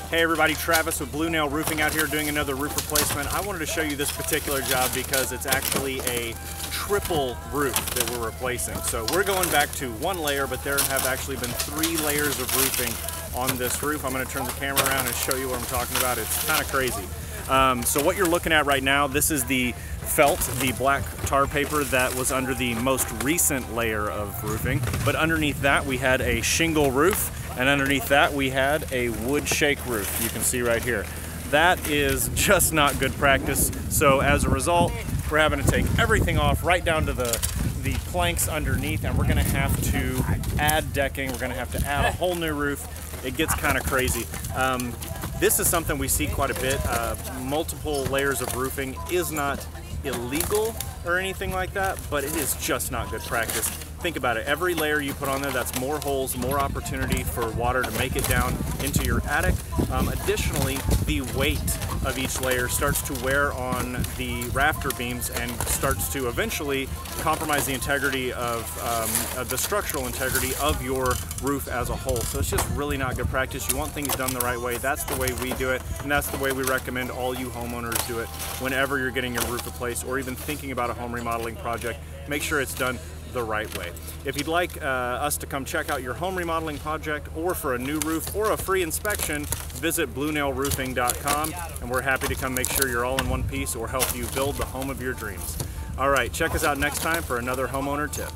Hey everybody, Travis with Blue Nail Roofing out here doing another roof replacement. I wanted to show you this particular job because it's actually a triple roof that we're replacing. So we're going back to one layer, but there have actually been 3 layers of roofing on this roof. I'm going to turn the camera around and show you what I'm talking about. It's kind of crazy. So what you're looking at right now, this is the felt, the black tar paper that was under the most recent layer of roofing. But underneath that we had a shingle roof, and underneath that we had a wood shake roof. You can see right here. That is just not good practice. So as a result, we're having to take everything off right down to the planks underneath, and we're gonna have to add decking. We're gonna have to add a whole new roof. It gets kind of crazy. This is something we see quite a bit. Multiple layers of roofing is not illegal or anything like that, but it is just not good practice. Think about it. Every layer you put on there, that's more holes, more opportunity for water to make it down into your attic. Additionally, the weight of each layer starts to wear on the rafter beams and starts to eventually compromise the integrity of the structural integrity of your roof as a whole. So it's just really not good practice. You want things done the right way. That's the way we do it, and that's the way we recommend all you homeowners do it whenever you're getting your roof replaced or even thinking about a home remodeling project. Make sure it's done the right way. If you'd like us to come check out your home remodeling project or for a new roof or a free inspection, visit bluenailroofing.com, and we're happy to come make sure you're all in one piece or help you build the home of your dreams. All right, check us out next time for another homeowner tip.